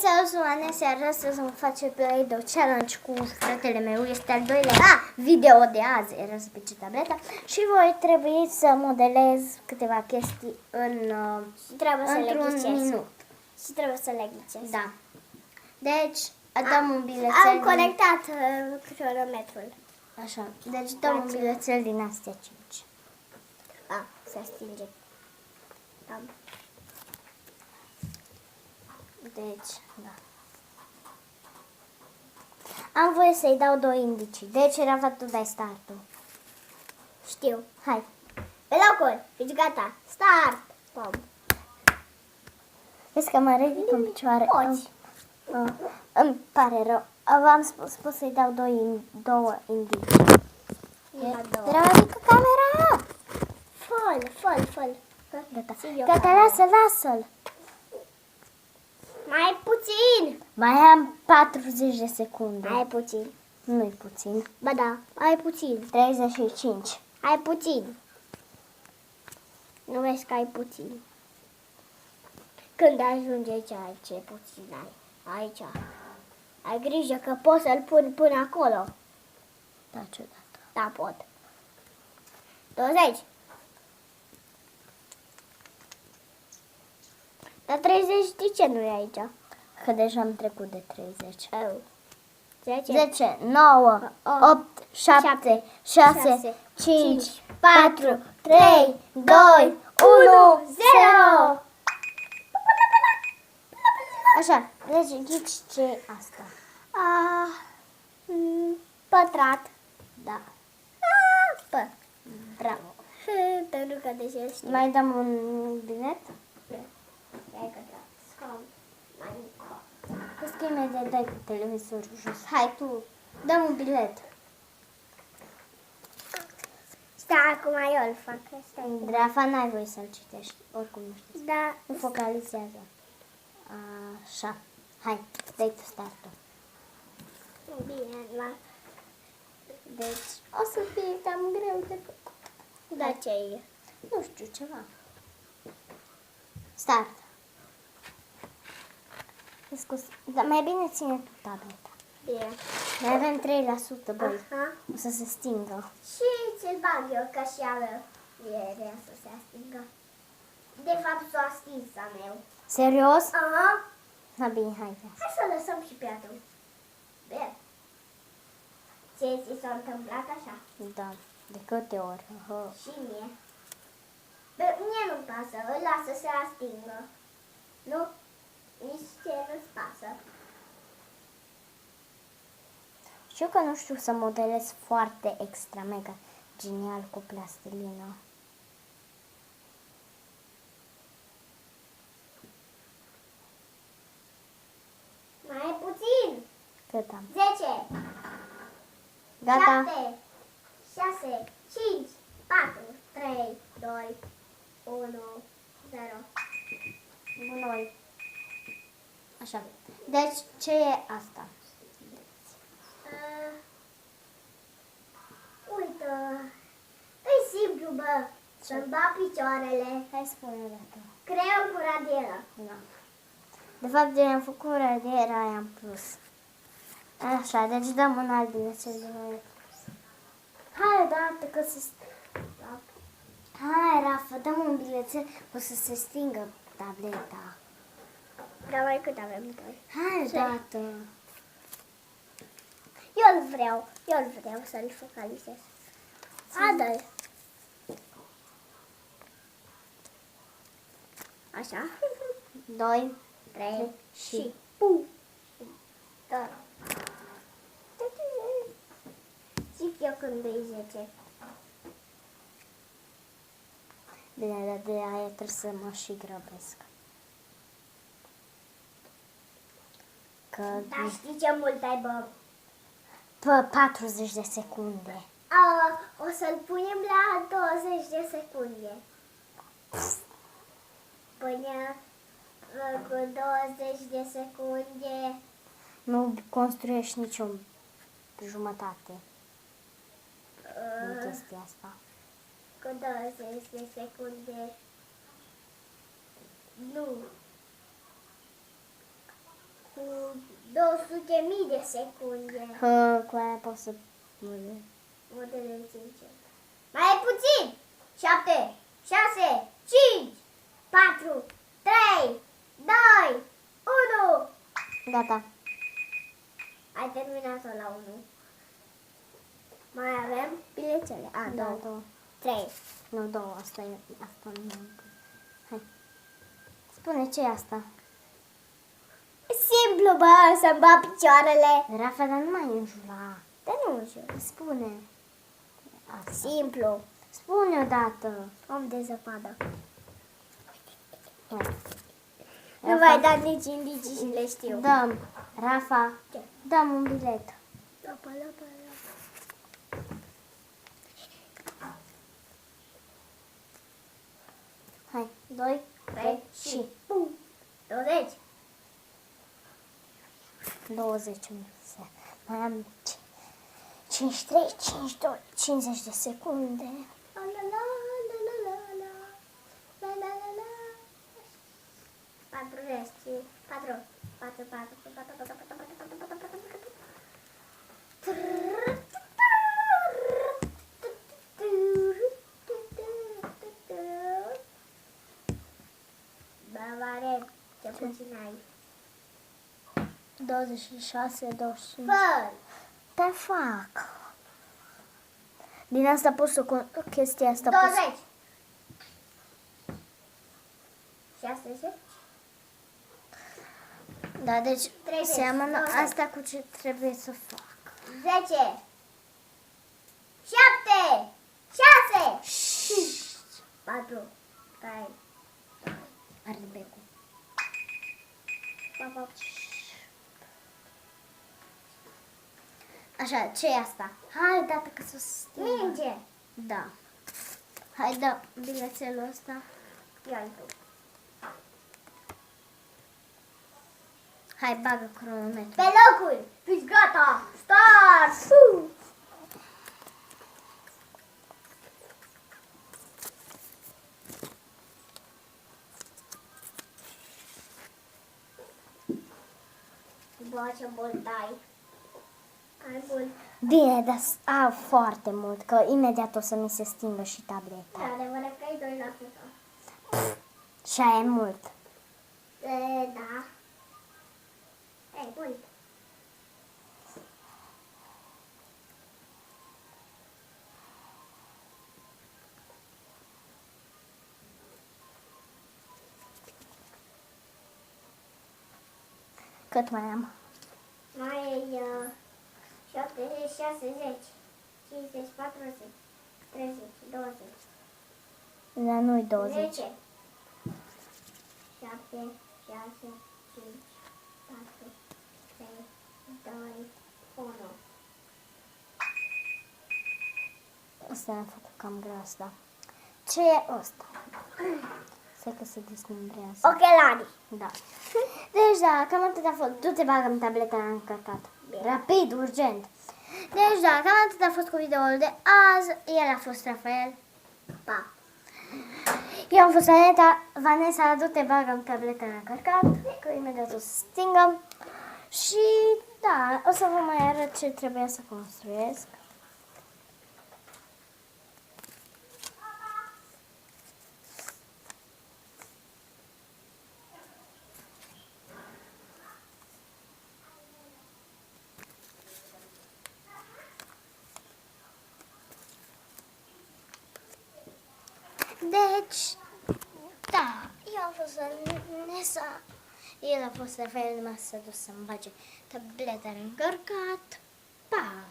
Bună seara, astăzi vom face Play-Doh challenge cu fratele meu. Este al doilea video de azi, era să pice tableta. Și voi trebuie să modelez câteva chestii într-un minut. Și trebuie să le ghicesc. Da. Deci, dăm un bilețel. Am conectat cronometrul. Așa, deci dăm un bilețel din astea 5. Se stinge. Am. Deci, da. Am voie să-i dau 2 indicii. Deci, Rafa, tu dai startul. Știu. Hai. Pe locuri. Fiți gata. Start. Pom. Vezi că mă ridic în picioare. Poți. Îmi pare rău. V-am spus, pot să-i dau 2 indicii. Era mai mică camera. Fă-l. Gata. Gata, lasă-l. Mai puțin. Mai am 40 de secunde. Mai puțin. Nu-i puțin. Ba da, mai puțin. 35. Ai puțin. Nu vezi că ai puțin. Când ajunge aici, ce puțin ai. Aici. Ai grijă că poți să-l pun până acolo. Da, ciudată. Da, pot. 20. Dar 30 de ce nu e aici? Că deja am trecut de 30. 10. 10, 9, 8, 7, 6, 5, 4, 3, 2, 1, 0. Așa, deci ghici ce e asta? Pătrat. Da. Bravo. Pentru că deja știu. Mai dăm un bilet? Hai că scam. Mai mică. Cu schime de dai cu televizorul jos. Hai tu, dăm un bilet. Stai, acum eu îl fac. Stai. Rafa, n-ai voie să-l citești. Oricum nu știu. Da. Nu focalizează. Așa. Hai, dai tu startul. Bine, da. Deci, o să fie cam greu de făcut. Da, ce e? Nu știu, ceva. Start. Scuz, dar mai bine ține tu tableta. Bine. Mai avem 3%, băi. Aha. O să se stingă. Și ți-l bag eu, că și al vrea să se stingă. De fapt, s-a stins a meu. Serios? Aha. Na bine, haide. Hai să lăsăm și pe atul. Bine. Ți s-a întâmplat așa? Da, de câte ori? Și mie. Bă, mie nu-mi pasă, îl lasă să se stingă. Nu? Nici ce nu-ți pasă. Știu că nu știu să modelez foarte extra mega genial cu plastilină. Mai puțin. Cât am? 10. Gata? 7, 6, 5, 4, 3, 2, 1, 0. Bunoi. Așa. Deci, ce e asta? Uite, e simplu, bă, să-mi bag picioarele. Hai spune dată. Creion cu radieră. Da. De fapt, de am făcut radiera, aia am plus. Așa, deci dăm un alt bilețel de noi. Hai, dată că se... Hai, Rafa, dăm un bilețel, o să se stingă tableta. Dar mai cât avem doi? Hai, dată. Eu vreau să-l focalizez. Adă-l. Așa. 2, 3 și... și pum. Da. Zic eu când e 10. Bine, dar de aia trebuie să mă și grăbesc. Că... Dar știi ce mult ai, bă? Pe 40 de secunde. O să-l punem la 20 de secunde. Până cu 20 de secunde. Nu construiești niciun jumătate în chestia asta. Cu 20 de secunde. Nu. 200.000 de secunde. Cu aia poți să... Modelezi sincer. Mai e puțin. 7, 6, 5, 4, 3, 2, 1. Gata. Ai terminat-o la 1. Mai avem bilețele. Da, 2, două. 3. Nu, două, asta nu e. Hai. Spune ce e asta? Simplu, bă, să-mi bat picioarele. Rafa, dar nu mai înjura. Dar nu știu. Spune. Asta. Simplu. Spune odată. Om de zăpadă. Hai. Nu mai da nici indicii și le știu. Dăm. Rafa, Ce? dăm un bilet. Lapa. Hai. 2, 3 și... 20. 20 minute. Mai am 53, 52, 50 de secunde. La la la la la la la la la la la. 4 resti. 4. 4. Bavare, ce puțin ai. 26, 25. Fă! Te fac. Din asta pus cu chestia asta. 20. 60. Da, deci 30, seamănă 20. asta cu ce trebuie să fac. 10. 7. 6. 4. 3. Are becul. Așa, ce e asta? Hai, dată că s-o stingă. Minge. Da. Hai, dă bilețelul ăsta. Ia-l tu. Hai, bagă cronometru. Pe locuri. Fiți gata. Start. Fu. Bă, ce bol dai. Ai bol. Bine, dar foarte mult, că imediat o să mi se stingă și tableta. Da, adevărat că ai 2%. Și aia e mult. Da. Ei, bun. Cât mai am? Mai e 70, 60, 50, 40, 30, 20, Dar nu-i 20. 10, 7, 6, 5, 4, 3, 2, 1. Asta am făcut cam greu asta. Ce e ăsta? Stai că se desmembrează. Ochelari. Da. Deci da, cam atât a fost. Du-te, bagă-mi tableta încărcat. Bine. Rapid, urgent. Deci da, cam atât a fost cu videoul de azi. El a fost Rafael. Pa. Eu am fost Vanessa, du-te, bagă-mi tableta încărcat, că imediat o să stingă. Și da, o să vă mai arăt ce trebuia să construiesc. Deci, da, eu am fost Vanessa, el a fost Rafael, numai s-a dus să-mi bage tableta încărcat. Pa!